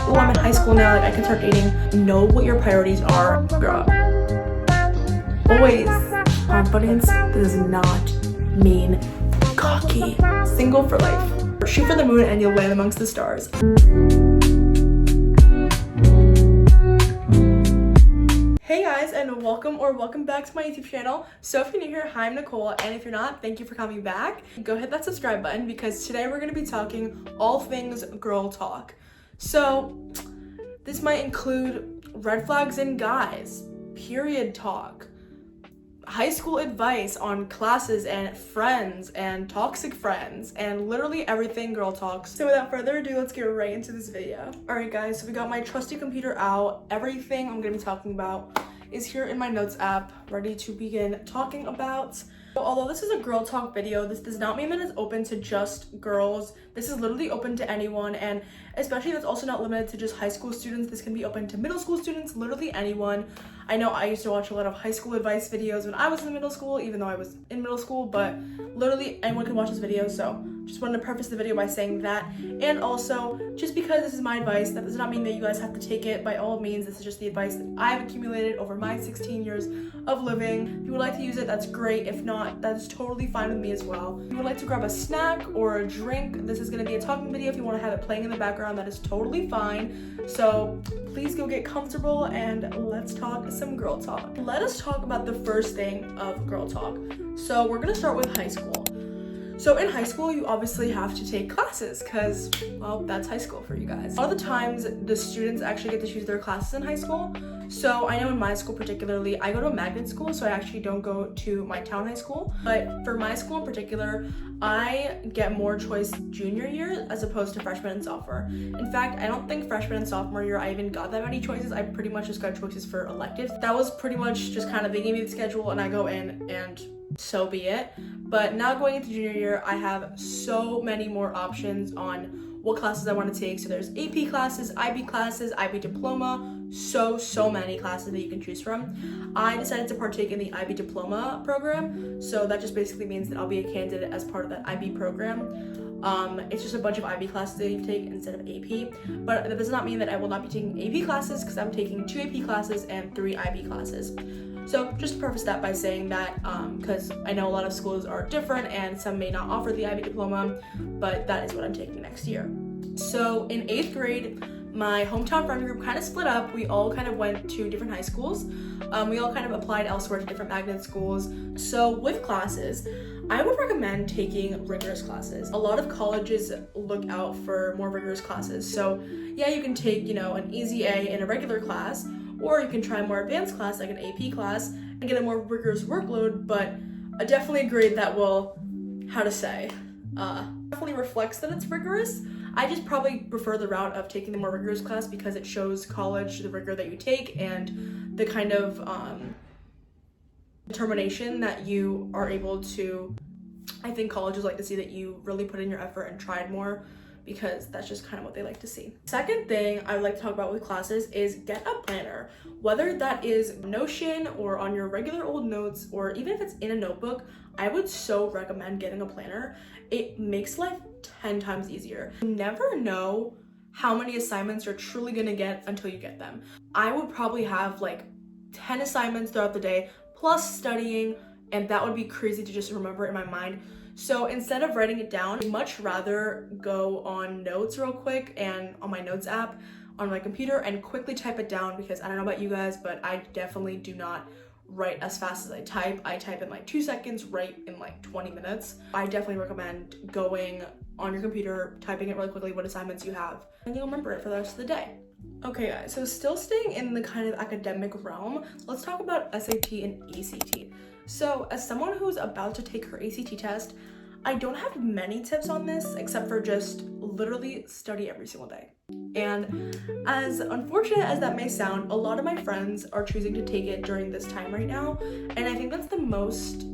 oh, I'm in high school now, like I can start dating. Know what your priorities are. Grow up. Always, confidence does not mean cocky. Single for life. Shoot for the moon and you'll land amongst the stars. Hey guys, and welcome back to my YouTube channel. So if you're new here, hi, I'm Nicole, and if you're not, thank you for coming back. Go hit that subscribe button because today we're gonna be talking all things girl talk. So this might include red flags in guys, period talk, high school advice on classes and friends and toxic friends, and literally everything girl talks. So without further ado, let's get right into this video. Alright guys, so we got my trusty computer out. Everything I'm gonna be talking about is here in my notes app, ready to begin talking about. So although this is a girl talk video, this does not mean that it's open to just girls. This is literally open to anyone, and especially that's also not limited to just high school students. This can be open to middle school students, literally anyone. I know I used to watch a lot of high school advice videos when I was in middle school, even though I was in middle school, but literally anyone can watch this video. So just wanted to preface the video by saying that. And also, just because this is my advice, that does not mean that you guys have to take it. By all means, this is just the advice that I've accumulated over my 16 years of living. If you would like to use it, that's great. If not, that is totally fine with me as well. If you would like to grab a snack or a drink, this is going to be a talking video. If you want to have it playing in the background, that is totally fine. So please go get comfortable and let's talk some girl talk. Let us talk about the first thing of girl talk. So we're going to start with high school. So in high school, you obviously have to take classes because, well, that's high school for you guys. A lot of the times, the students actually get to choose their classes in high school. So I know in my school particularly, I go to a magnet school, so I actually don't go to my town high school. But for my school in particular, I get more choice junior year as opposed to freshman and sophomore. In fact, I don't think freshman and sophomore year I even got that many choices. I pretty much just got choices for electives. That was pretty much just kind of, they gave me the schedule and I go in and so be it. But now going into junior year, I have so many more options on what classes I want to take. So there's AP classes, IB diploma, so many classes that you can choose from. I decided to partake in the IB diploma program. So that just basically means that I'll be a candidate as part of that IB program. It's just a bunch of IB classes that you take instead of AP, but that does not mean that I will not be taking AP classes because I'm taking 2 AP classes and 3 IB classes. So just to preface that by saying that, because I know a lot of schools are different and some may not offer the IB diploma, but that is what I'm taking next year. So in 8th grade, my hometown friend group kind of split up. We all kind of went to different high schools. We all kind of applied elsewhere to different magnet schools. So with classes, I would recommend taking rigorous classes. A lot of colleges look out for more rigorous classes. So yeah, you can take, an easy A in a regular class, or you can try a more advanced class like an AP class and get a more rigorous workload, but definitely a grade that will, definitely reflects that it's rigorous. I just probably prefer the route of taking the more rigorous class because it shows college the rigor that you take and the kind of determination that you are able to. I think colleges like to see that you really put in your effort and tried more, because that's just kind of what they like to see. Second thing I would like to talk about with classes is get a planner. Whether that is Notion or on your regular old notes, or even if it's in a notebook, I would so recommend getting a planner. It makes life 10 times easier. You never know how many assignments you're truly gonna get until you get them. I would probably have like 10 assignments throughout the day, plus studying, and that would be crazy to just remember in my mind. So instead of writing it down, I'd much rather go on notes real quick and on my notes app on my computer and quickly type it down, because I don't know about you guys, but I definitely do not write as fast as I type. I type in like 2 seconds, write in like 20 minutes. I definitely recommend going on your computer, typing it really quickly what assignments you have, and you'll remember it for the rest of the day. Okay guys, so still staying in the kind of academic realm, let's talk about SAT and ACT. So as someone who's about to take her ACT test, I don't have many tips on this except for just literally study every single day. And as unfortunate as that may sound, a lot of my friends are choosing to take it during this time right now, and I think that's the most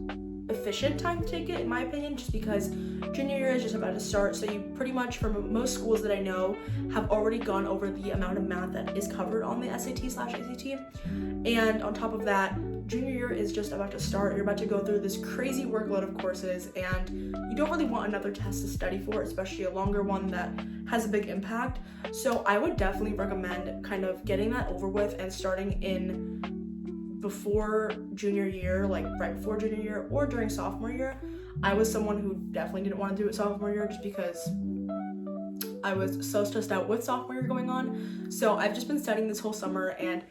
efficient time to take it, in my opinion, just because junior year is just about to start. So you pretty much, for most schools that I know, have already gone over the amount of math that is covered on the SAT/ACT. And on top of that, junior year is just about to start. You're about to go through this crazy workload of courses, and you don't really want another test to study for, especially a longer one that has a big impact. So I would definitely recommend kind of getting that over with and starting in before junior year, like right before junior year or during sophomore year. I was someone who definitely didn't want to do it sophomore year just because I was so stressed out with sophomore year going on. So I've just been studying this whole summer, and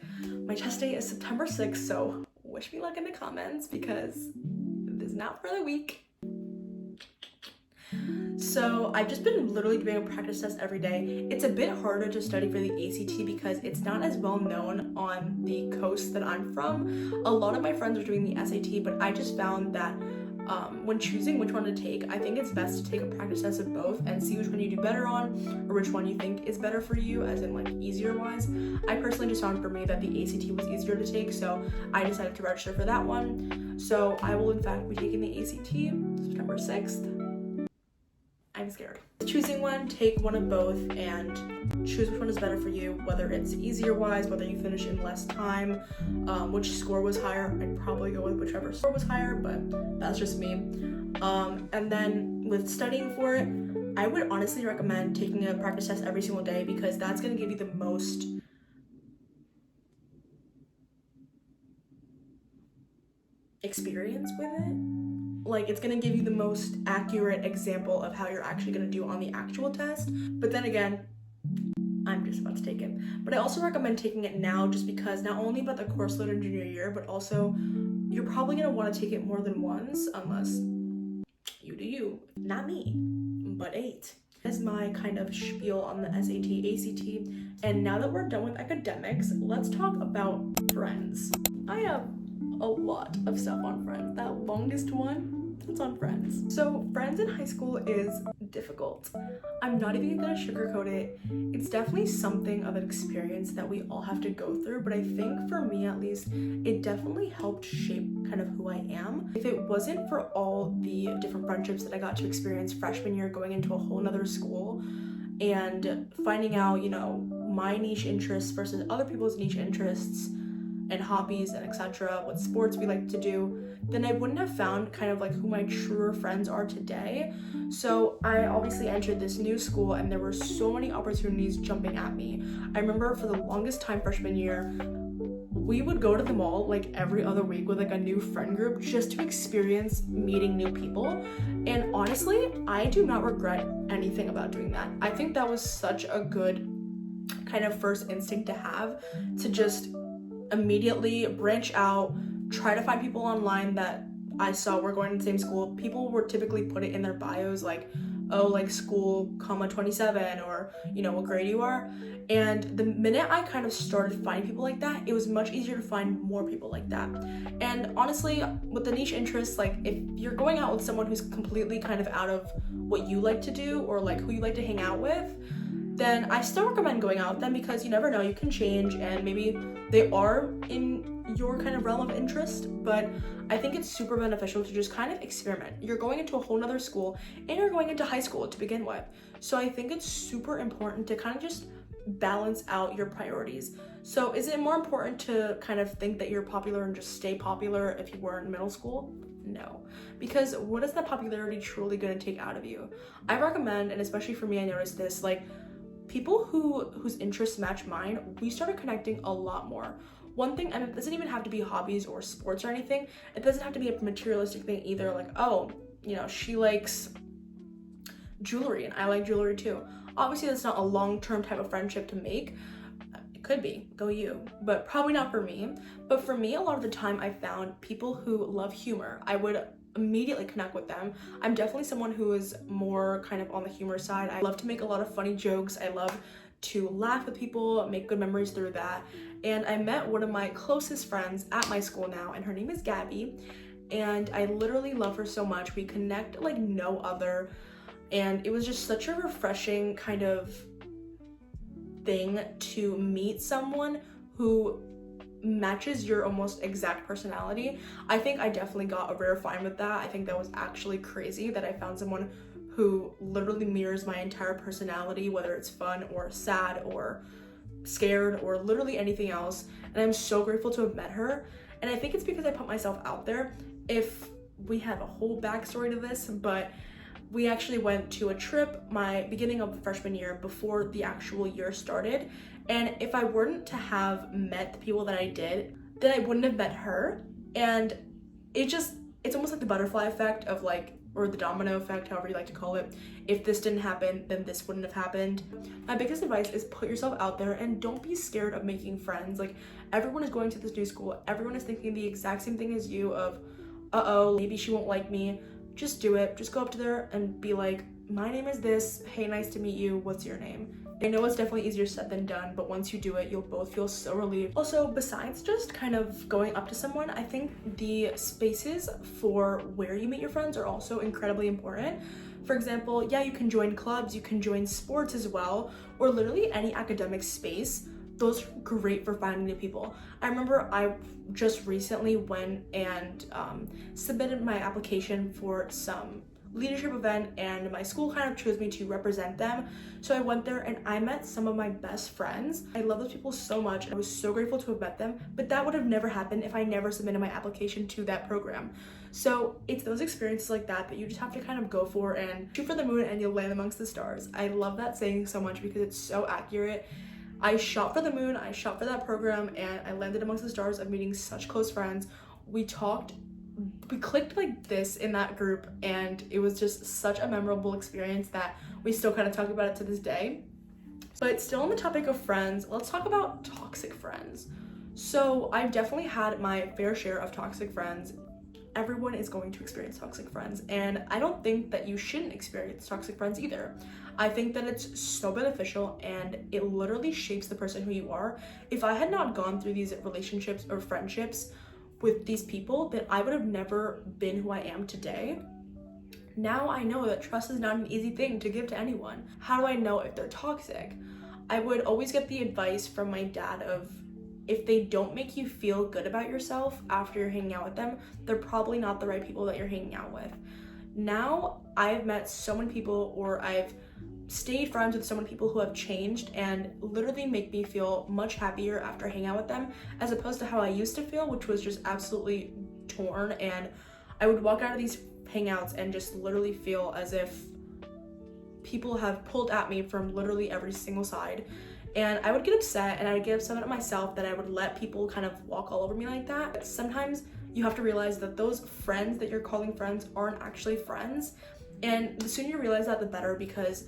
my test date is September 6th, so wish me luck in the comments because it is not for the week. So I've just been literally doing a practice test every day. It's a bit harder to study for the ACT because it's not as well known on the coast that I'm from. A lot of my friends are doing the SAT, but I just found that when choosing which one to take, I think it's best to take a practice test of both and see which one you do better on, or which one you think is better for you, as in like easier wise. I personally just found for me that the ACT was easier to take, so I decided to register for that one. So I will in fact be taking the ACT September 6th. I'm scared. Choosing one, take one of both and choose which one is better for you, whether it's easier wise, whether you finish in less time, which score was higher. I'd probably go with whichever score was higher, but that's just me. And then with studying for it, I would honestly recommend taking a practice test every single day because that's going to give you the most experience with it. Like, it's gonna give you the most accurate example of how you're actually gonna do on the actual test. But then again, I'm just about to take it. But I also recommend taking it now just because not only about the course load in junior year, but also you're probably gonna wanna take it more than once unless you do you. Not me, but 8. Is my kind of spiel on the SAT, ACT. And now that we're done with academics, let's talk about friends. I have a lot of stuff on friends. That longest one, it's on friends. So friends in high school is difficult. I'm not even gonna sugarcoat it. It's definitely something of an experience that we all have to go through, but I think for me at least, it definitely helped shape kind of who I am. If it wasn't for all the different friendships that I got to experience freshman year going into a whole nother school and finding out, you know, my niche interests versus other people's niche interests and hobbies and etc., what sports we like to do, then I wouldn't have found kind of like who my truer friends are today. So I obviously entered this new school and there were so many opportunities jumping at me. I remember for the longest time freshman year, we would go to the mall like every other week with like a new friend group just to experience meeting new people. And honestly, I do not regret anything about doing that. I think that was such a good kind of first instinct to have, to just immediately branch out, try to find people online that I saw were going to the same school. People would typically put it in their bios like, oh, like school, 27, or, you know, what grade you are. And the minute I kind of started finding people like that, it was much easier to find more people like that. And honestly, with the niche interests, like if you're going out with someone who's completely kind of out of what you like to do or like who you like to hang out with, then I still recommend going out with them because you never know, you can change and maybe they are in your kind of realm of interest. But I think it's super beneficial to just kind of experiment. You're going into a whole nother school and you're going into high school to begin with. So I think it's super important to kind of just balance out your priorities. So is it more important to kind of think that you're popular and just stay popular if you were in middle school? No, because what is that popularity truly going to take out of you? I recommend, and especially for me, I noticed this, like people whose interests match mine, we started connecting a lot more. One thing, and it doesn't even have to be hobbies or sports or anything, it doesn't have to be a materialistic thing either, like, oh, you know, she likes jewelry and I like jewelry too. Obviously that's not a long-term type of friendship to make. It could be, go you, but probably not for me. But for me, a lot of the time I found people who love humor. I would immediately connect with them. I'm definitely someone who is more kind of on the humor side. I love to make a lot of funny jokes. I love to laugh with people, make good memories through that. And I met one of my closest friends at my school now, and her name is Gabby. And I literally love her so much. We connect like no other. And it was just such a refreshing kind of thing to meet someone who matches your almost exact personality. I think I definitely got a rare find with that. I think that was actually crazy that I found someone who literally mirrors my entire personality, whether it's fun or sad or scared or literally anything else. And I'm so grateful to have met her. And I think it's because I put myself out there. If we have a whole backstory to this, but we actually went to a trip my beginning of freshman year before the actual year started. And if I weren't to have met the people that I did, then I wouldn't have met her. And it's almost like the butterfly effect of like, or the domino effect, however you like to call it. If this didn't happen, then this wouldn't have happened. My biggest advice is put yourself out there and don't be scared of making friends. Like, everyone is going to this new school. Everyone is thinking the exact same thing as you of, uh-oh, maybe she won't like me. Just do it. Just go up to there and be like, my name is this. Hey, nice to meet you. What's your name? I know it's definitely easier said than done, but once you do it, you'll both feel so relieved. Also, besides just kind of going up to someone, I think the spaces for where you meet your friends are also incredibly important. For example, yeah, you can join clubs, you can join sports as well, or literally any academic space. Those are great for finding new people. I remember I just recently went and submitted my application for some leadership event, and my school kind of chose me to represent them. So I went there and I met some of my best friends. I love those people so much and I was so grateful to have met them, but that would have never happened if I never submitted my application to that program. So it's those experiences like that you just have to kind of go for and shoot for the moon and you'll land amongst the stars. I love that saying so much because it's so accurate. I shot for the moon, I shot for that program, and I landed amongst the stars of meeting such close friends. We clicked like this in that group, and it was just such a memorable experience that we still kind of talk about it to this day. But still on the topic of friends, let's talk about toxic friends. So I've definitely had my fair share of toxic friends. Everyone is going to experience toxic friends, and I don't think that you shouldn't experience toxic friends either. I think that it's so beneficial and it literally shapes the person who you are. If I had not gone through these relationships or friendships with these people, then I would have never been who I am today. Now I know that trust is not an easy thing to give to anyone. How do I know if they're toxic? I would always get the advice from my dad of, if they don't make you feel good about yourself after you're hanging out with them, they're probably not the right people that you're hanging out with. Now I've met so many people, or I've stayed friends with so many people who have changed and literally make me feel much happier after hanging out with them, as opposed to how I used to feel, which was just absolutely torn. And I would walk out of these hangouts and just literally feel as if people have pulled at me from literally every single side. And I would get upset, and I would get upset at myself that I would let people kind of walk all over me like that. Sometimes you have to realize that those friends that you're calling friends aren't actually friends. And the sooner you realize that, the better, because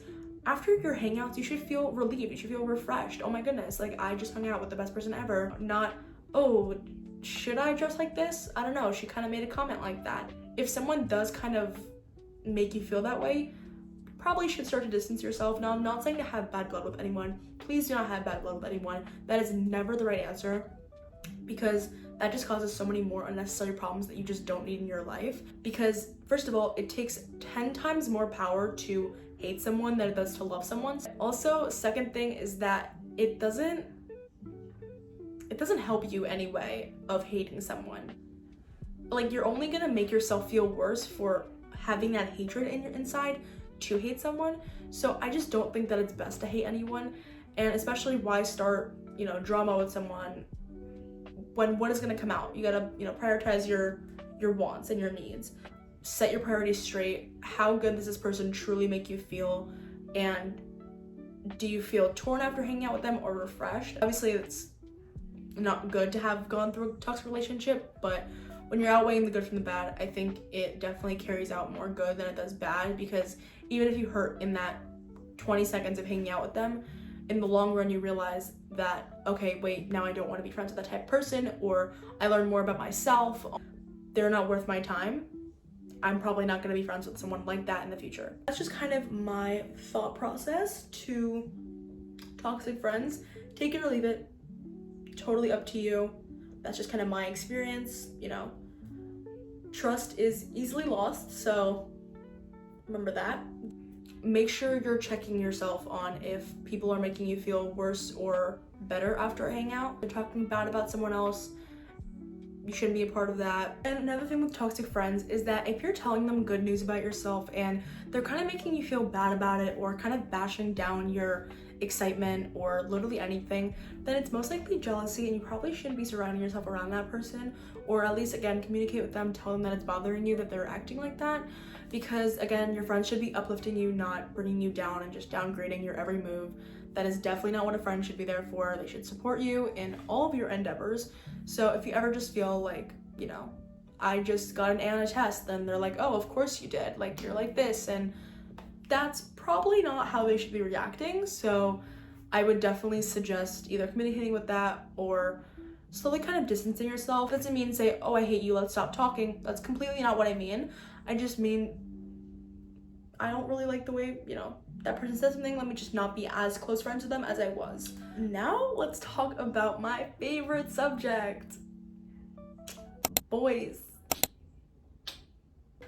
after your hangouts, you should feel relieved. You should feel refreshed. Oh my goodness, like I just hung out with the best person ever. Not, oh, should I dress like this? I don't know. She kind of made a comment like that. If someone does kind of make you feel that way, probably should start to distance yourself. Now, I'm not saying to have bad blood with anyone. Please do not have bad blood with anyone. That is never the right answer, because that just causes so many more unnecessary problems that you just don't need in your life. Because first of all, it takes 10 times more power to hate someone than it does to love someone. Also, second thing is that it doesn't help you anyway of hating someone. Like, you're only gonna make yourself feel worse for having that hatred in your inside to hate someone. So I just don't think that it's best to hate anyone, and especially why start, drama with someone when what is gonna come out? You gotta, prioritize your wants and your needs. Set your priorities straight. How good does this person truly make you feel? And do you feel torn after hanging out with them or refreshed? Obviously, it's not good to have gone through a toxic relationship, but when you're outweighing the good from the bad, I think it definitely carries out more good than it does bad, because even if you hurt in that 20 seconds of hanging out with them, in the long run you realize that, okay, wait, now I don't want to be friends with that type of person, or I learned more about myself. They're not worth my time. I'm probably not going to be friends with someone like that in the future. That's just kind of my thought process to toxic friends. Take it or leave it. Totally up to you. That's just kind of my experience. Trust is easily lost, so remember that. make sure you're checking yourself on if people are making you feel worse or better after a hangout. They're talking bad about someone else, you shouldn't be a part of that. And another thing with toxic friends is that if you're telling them good news about yourself and they're kind of making you feel bad about it or kind of bashing down your excitement or literally anything, then it's most likely jealousy, and you probably shouldn't be surrounding yourself around that person, or at least, again, communicate with them, tell them that it's bothering you that they're acting like that, because again, your friends should be uplifting you, not bringing you down and just downgrading your every move. That is definitely not what a friend should be there for. They should support you in all of your endeavors. So if you ever just feel like, you know, I just got an A on a test, then they're like, oh, of course you did, like you're like this, and that's probably not how they should be reacting. So I would definitely suggest either communicating with that or slowly kind of distancing yourself. It doesn't mean say, oh, I hate you, let's stop talking. That's completely not what I mean. I just mean, I don't really like the way, you know, that person says something, let me just not be as close friends with them as I was. Now let's talk about my favorite subject, boys.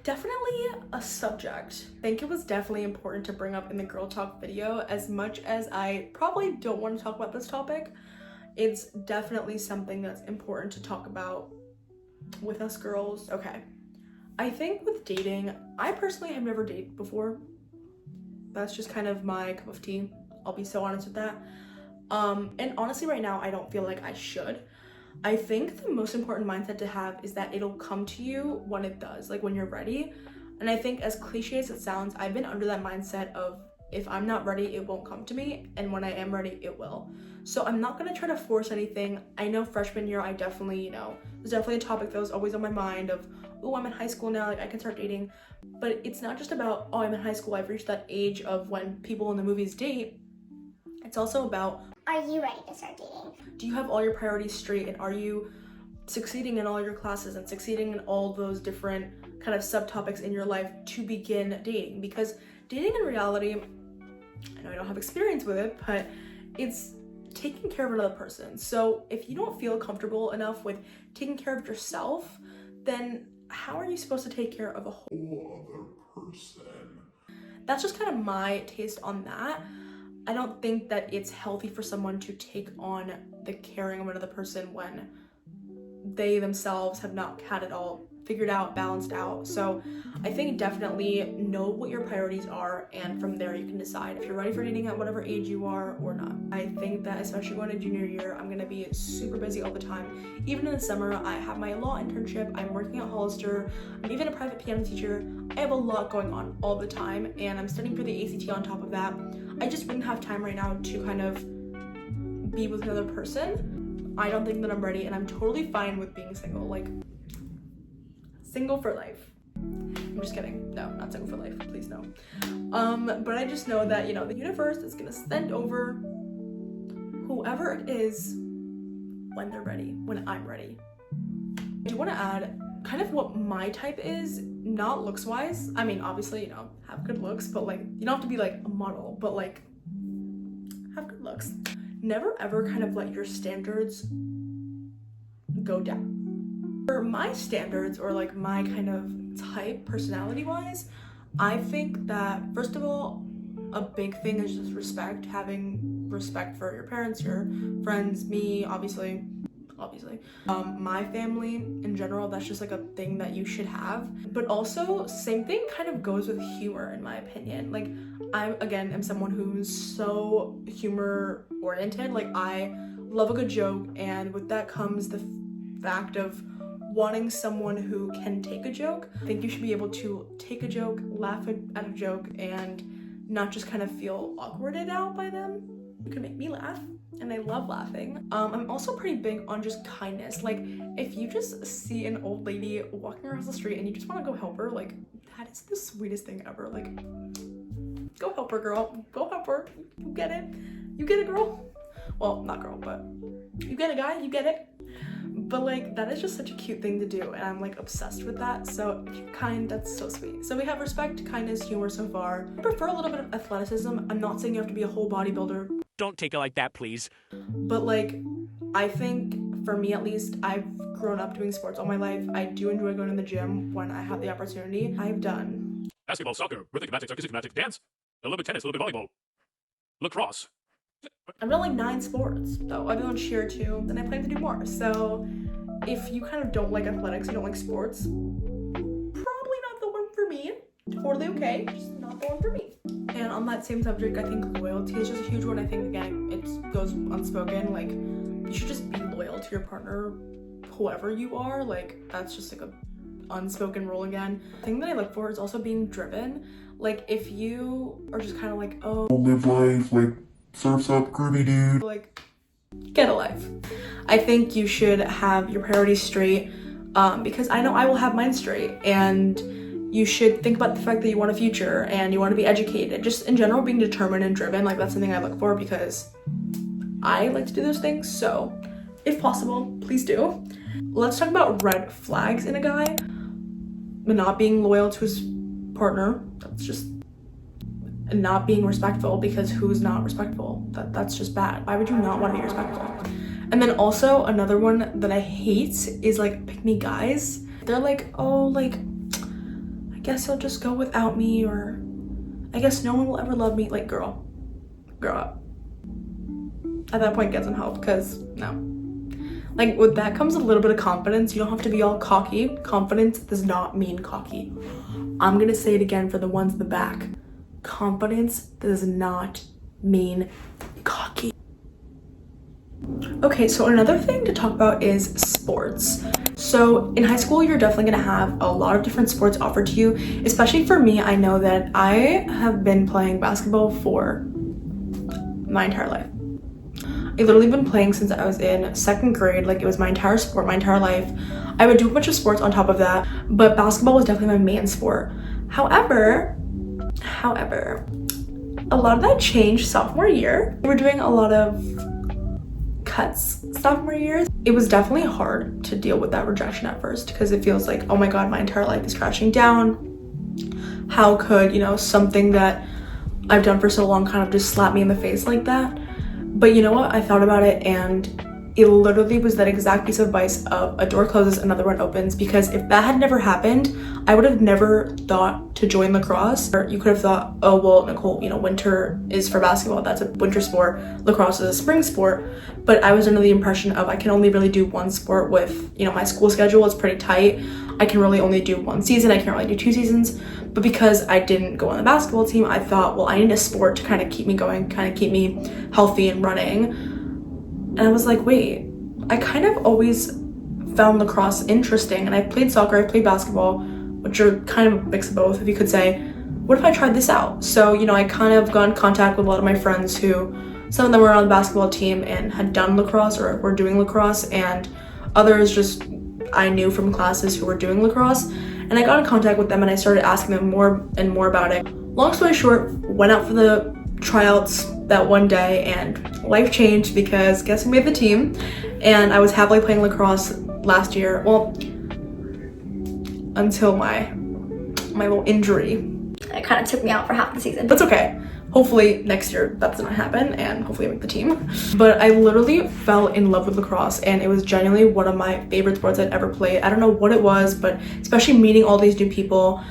Definitely a subject I think it was definitely important to bring up in the girl talk video. As much as I probably don't want to talk about this topic, it's definitely something that's important to talk about with us girls. Okay, I think with dating, I personally have never dated before. That's just kind of my cup of tea. I'll be so honest with that. And honestly, right now, I don't feel like I should. I think the most important mindset to have is that it'll come to you when it does, like when you're ready. And I think, as cliche as it sounds, I've been under that mindset of if I'm not ready, it won't come to me. And when I am ready, it will. So I'm not gonna try to force anything. I know freshman year, I definitely, you know, there's definitely a topic that was always on my mind of, oh, I'm in high school now, like I can start dating. But it's not just about, oh, I'm in high school, I've reached that age of when people in the movies date. It's also about, are you ready to start dating? Do you have all your priorities straight, and are you succeeding in all your classes and succeeding in all those different kind of subtopics in your life to begin dating? Because dating in reality, I know I don't have experience with it, but it's taking care of another person. So if you don't feel comfortable enough with taking care of yourself, then how are you supposed to take care of a whole other person? That's just kind of my taste on that. I don't think that it's healthy for someone to take on the caring of another person when they themselves have not had it all figured out, balanced out. So I think definitely know what your priorities are, and from there you can decide if you're ready for dating at whatever age you are or not. I think that especially going to junior year, I'm gonna be super busy all the time. Even in the summer, I have my law internship, I'm working at Hollister, I'm even a private piano teacher. I have a lot going on all the time, and I'm studying for the ACT on top of that. I just wouldn't have time right now to kind of be with another person. I don't think that I'm ready, and I'm totally fine with being single. Like, single for life. I'm just kidding. No, not single for life. Please no. But I just know that, you know, the universe is gonna send over whoever it is when they're ready, when I'm ready. I do want to add kind of what my type is, not looks wise. I mean, obviously, you know, have good looks, but like, you don't have to be like a model, but like, have good looks. Never ever kind of let your standards go down. For my standards, or like my kind of type personality wise, I think that first of all, a big thing is just respect. Having respect for your parents, your friends, me, obviously, my family in general. That's just like a thing that you should have. But also, same thing kind of goes with humor, in my opinion. Like, I again am someone who's so humor oriented. Like, I love a good joke, and with that comes the fact of wanting someone who can take a joke. I think you should be able to take a joke, laugh at a joke, and not just kind of feel awkwarded out by them. You can make me laugh, and I love laughing. I'm also pretty big on just kindness. Like, if you just see an old lady walking across the street and you just want to go help her, like, that is the sweetest thing ever. Like, go help her, girl. Go help her. You get it. You get it, girl. Well, not girl, but you get it, guy. You get it. But like, that is just such a cute thing to do, and I'm like obsessed with that. So if you're kind, that's so sweet. So we have respect, kindness, humor so far. I prefer a little bit of athleticism. I'm not saying you have to be a whole bodybuilder. Don't take it like that, please. But like, I think for me at least, I've grown up doing sports all my life. I do enjoy going to the gym when I have the opportunity. I've done basketball, soccer, rhythmic gymnastics, artistic gymnastics, dance. A little bit tennis, a little bit volleyball, lacrosse. I've done like 9 sports though. I've done cheer too, and I plan to do more. So if you kind of don't like athletics, you don't like sports, probably not the one for me. Totally okay, just not the one for me. And on that same subject, I think loyalty is just a huge one. I think again, it goes unspoken. Like, you should just be loyal to your partner, whoever you are. Like, that's just like a unspoken rule again. The thing that I look for is also being driven. Like, if you are just kind of like, oh, live life, like, surf's up, groovy dude. like, get a life. I think you should have your priorities straight, because I know I will have mine straight, and you should think about the fact that you want a future and you want to be educated. Just in general, being determined and driven, like, that's something I look for because I like to do those things. So if possible, please do. Let's talk about red flags in a guy. Not being loyal to his partner. That's just not being respectful, because who's not respectful? That's just bad. Why would you not want to be respectful? And then also another one that I hate is like pick me guys. They're like, oh, like, I guess he'll just go without me, or I guess no one will ever love me. Like, girl, grow up. At that point, get some help, because no. Like, with that comes a little bit of confidence. You don't have to be all cocky. Confidence does not mean cocky. I'm gonna say it again for the ones in the back. Confidence does not mean cocky. Okay, so another thing to talk about is sports. So in high school, you're definitely gonna have a lot of different sports offered to you. Especially for me, I know that I have been playing basketball for my entire life. I've literally been playing since I was in 2nd grade. Like, it was my entire sport, my entire life. I would do a bunch of sports on top of that, but basketball was definitely my main sport. However, a lot of that changed sophomore year. We were doing a lot of cuts sophomore year. It was definitely hard to deal with that rejection at first, because it feels like, oh my god, my entire life is crashing down. How could, you know, something that I've done for so long kind of just slap me in the face like that? But you know what? I thought about it, and it literally was that exact piece of advice of a door closes, another one opens. Because if that had never happened, I would have never thought to join lacrosse. Or you could have thought, oh, well, Nicole, you know, winter is for basketball. That's a winter sport. Lacrosse is a spring sport. But I was under the impression of I can only really do one sport with, you know, my school schedule is pretty tight. I can really only do 1 season. I can't really do 2 seasons. But because I didn't go on the basketball team, I thought, well, I need a sport to kind of keep me going, kind of keep me healthy and running. And I was like, wait, I kind of always found lacrosse interesting, and I played soccer, I played basketball, which are kind of a mix of both, if you could say. What if I tried this out? So, you know, I kind of got in contact with a lot of my friends who, some of them were on the basketball team and had done lacrosse or were doing lacrosse, and others just I knew from classes who were doing lacrosse. And I got in contact with them, and I started asking them more and more about it. Long story short, went out for the tryouts that one day, and life changed, because guess who made the team? And I was happily playing lacrosse last year, well, until my little injury. It kind of took me out for half the season. That's okay. Hopefully next year that's gonna happen, and hopefully I make the team. But I literally fell in love with lacrosse, and it was genuinely one of my favorite sports I'd ever played. I don't know what it was, but especially meeting all these new people,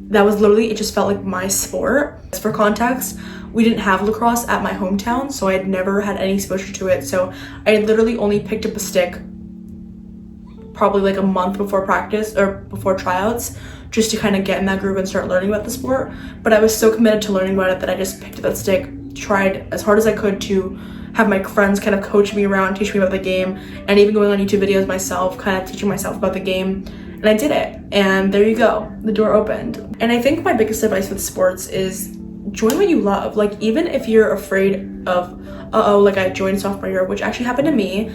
that was literally, it just felt like my sport. For context, we didn't have lacrosse at my hometown, so I had never had any exposure to it. So I literally only picked up a stick probably like a month before practice or before tryouts, just to kind of get in that groove and start learning about the sport. But I was so committed to learning about it that I just picked up that stick, tried as hard as I could to have my friends kind of coach me around, teach me about the game, and even going on YouTube videos myself, kind of teaching myself about the game. And I did it, and there you go, the door opened. And I think my biggest advice with sports is join what you love. Like, even if you're afraid of, like I joined sophomore year, which actually happened to me,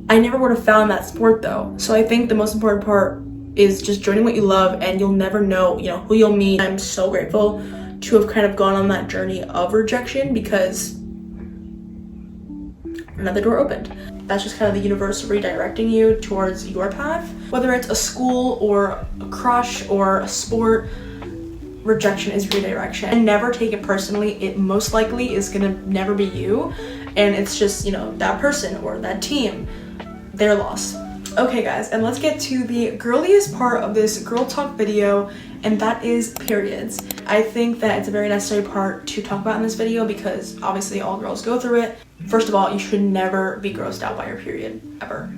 I never would have found that sport though. So I think the most important part is just joining what you love, and you'll never know, you know, who you'll meet. I'm so grateful to have kind of gone on that journey of rejection, because another door opened. That's just kind of the universe redirecting you towards your path. Whether it's a school or a crush or a sport, rejection is redirection. And never take it personally. It most likely is gonna never be you, and it's just, you know, that person or that team, their loss. Okay guys, and let's get to the girliest part of this girl talk video, and that is periods. I think that it's a very necessary part to talk about in this video because obviously all girls go through it. First of all, you should never be grossed out by your period, ever.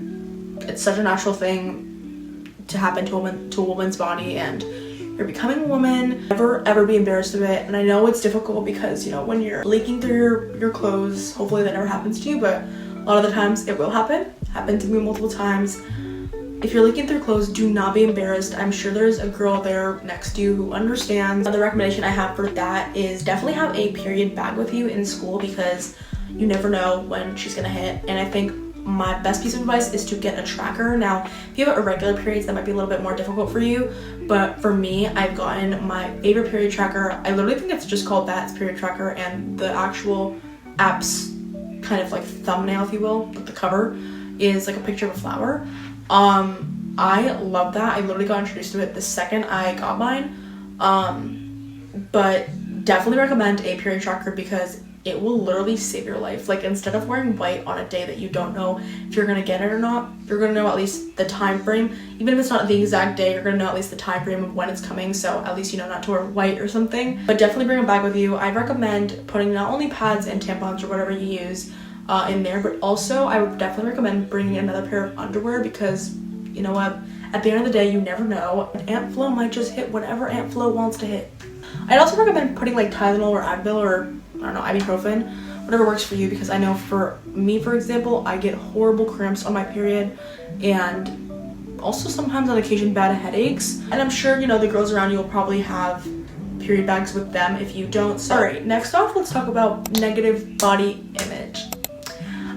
It's such a natural thing to happen to a woman's body, and you're becoming a woman. Never ever be embarrassed of it. And I know it's difficult because, you know, when you're leaking through your clothes, hopefully that never happens to you, but a lot of the times it will happen. Happened to me multiple times. If you're leaking through clothes, do not be embarrassed. I'm sure there's a girl there next to you who understands. Another recommendation I have for that is definitely have a period bag with you in school because you never know when she's gonna hit. And I think my best piece of advice is to get a tracker. Now, if you have irregular periods, that might be a little bit more difficult for you, but for me, I've gotten my favorite period tracker. I literally think it's just called that, it's period tracker, and the actual app's kind of like thumbnail, if you will, the cover is like a picture of a flower. I love that. I literally got introduced to it the second I got mine. But definitely recommend a period tracker because it will literally save your life. Like, instead of wearing white on a day that you don't know if you're gonna get it or not, you're gonna know at least the time frame. Even if it's not the exact day, you're gonna know at least the time frame of when it's coming, so at least you know not to wear white or something. But definitely bring a bag with you. I recommend putting not only pads and tampons or whatever you use in there, but also I would definitely recommend bringing another pair of underwear because, you know what, at the end of the day, you never know. Aunt Flo might just hit whatever Aunt Flo wants to hit. I'd also recommend putting like Tylenol or Advil or, I don't know, ibuprofen, whatever works for you, because I know for me, for example, I get horrible cramps on my period and also sometimes on occasion bad headaches. And I'm sure, you know, the girls around you will probably have period bags with them if you don't. So, all right, next off, let's talk about negative body image.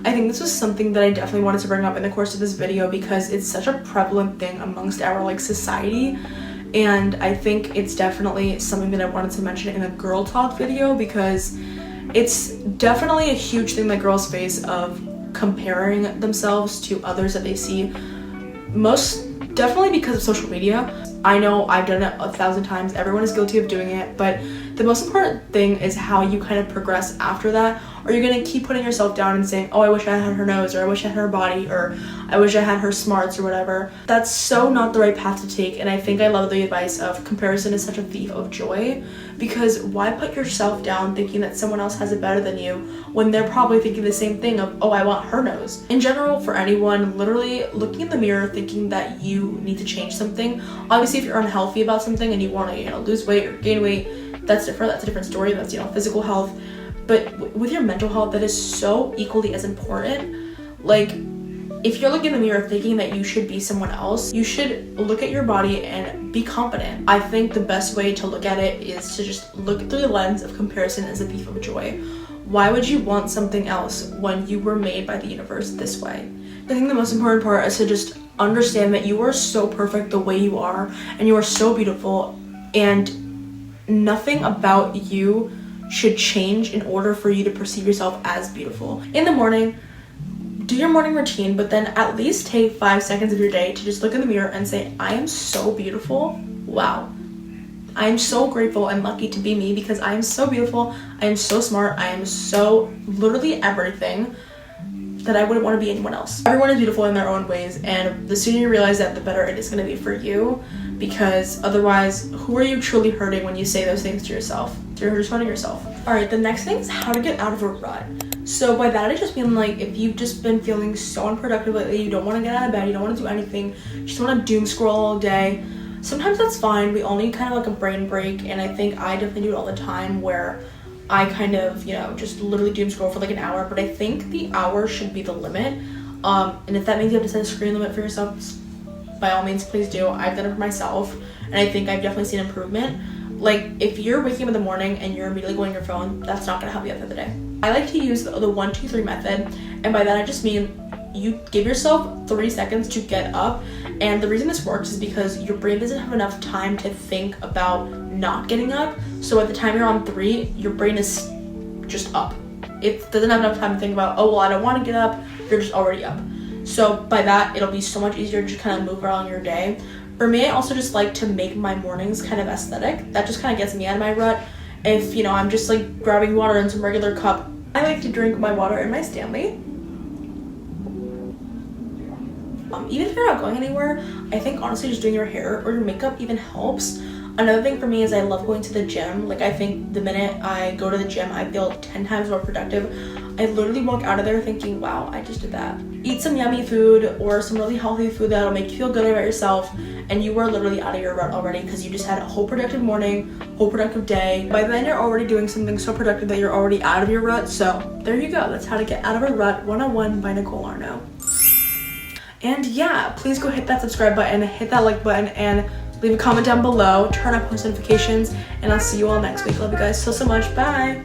I think this was something that I definitely wanted to bring up in the course of this video because it's such a prevalent thing amongst our like society, and I think it's definitely something that I wanted to mention in a girl talk video because it's definitely a huge thing that girls face of comparing themselves to others that they see, most definitely because of social media. I know I've done it 1,000 times, everyone is guilty of doing it, but the most important thing is how you kind of progress after that. Or you're gonna keep putting yourself down and saying, oh, I wish I had her nose, or I wish I had her body, or I wish I had her smarts, or whatever. That's so not the right path to take, and I think I love the advice of comparison is such a thief of joy, because why put yourself down thinking that someone else has it better than you when they're probably thinking the same thing of, oh, I want her nose. In general, for anyone, literally looking in the mirror thinking that you need to change something, obviously if you're unhealthy about something and you want to, you know, lose weight or gain weight, that's different, that's a different story, that's, you know, physical health. But with your mental health, that is so equally as important. Like, if you're looking in the mirror thinking that you should be someone else, you should look at your body and be confident. I think the best way to look at it is to just look through the lens of comparison as a thief of joy. Why would you want something else when you were made by the universe this way? I think the most important part is to just understand that you are so perfect the way you are, and you are so beautiful, and nothing about you should change in order for you to perceive yourself as beautiful. In the morning, do your morning routine, but then at least take 5 seconds of your day to just look in the mirror and say, I am so beautiful. Wow. I am so grateful and lucky to be me because I am so beautiful. I am so smart. I am so literally everything that I wouldn't want to be anyone else. Everyone is beautiful in their own ways, and the sooner you realize that, the better it is going to be for you, because otherwise, who are you truly hurting when you say those things to yourself? You're just hurting yourself. All right, the next thing is how to get out of a rut. So by that, I just mean like if you've just been feeling so unproductive lately, you don't want to get out of bed, you don't want to do anything, you just want to doom scroll all day. Sometimes that's fine. We all need kind of like a brain break, and I think I definitely do it all the time where I kind of, you know, just literally doom scroll for like an hour, but I think the hour should be the limit. And if that means you have to set a screen limit for yourself, by all means, please do. I've done it for myself, and I think I've definitely seen improvement. Like, if you're waking up in the morning and you're immediately going on your phone, that's not gonna help you at the end of the day. I like to use the 1, 2, 3 method, and by that I just mean you give yourself 3 seconds to get up, and the reason this works is because your brain doesn't have enough time to think about not getting up, so at the time you're on 3, your brain is just up. It doesn't have enough time to think about, oh, well, I don't want to get up, you're just already up. So by that, it'll be so much easier to just kind of move around your day. For me, I also just like to make my mornings kind of aesthetic. That just kind of gets me out of my rut. If, you know, I'm just like grabbing water in some regular cup, I like to drink my water in my Stanley. Even if you're not going anywhere, I think honestly just doing your hair or your makeup even helps. Another thing for me is I love going to the gym. Like, I think the minute I go to the gym, I feel 10 times more productive. I literally walk out of there thinking, wow, I just did that. Eat some yummy food or some really healthy food that'll make you feel good about yourself, and you are literally out of your rut already because you just had a whole productive morning, whole productive day. By then, you're already doing something so productive that you're already out of your rut. So there you go. That's how to get out of a rut 101 by Nicole Arno. And yeah, please go hit that subscribe button, hit that like button, and leave a comment down below, turn on post notifications, and I'll see you all next week. Love you guys so much. Bye.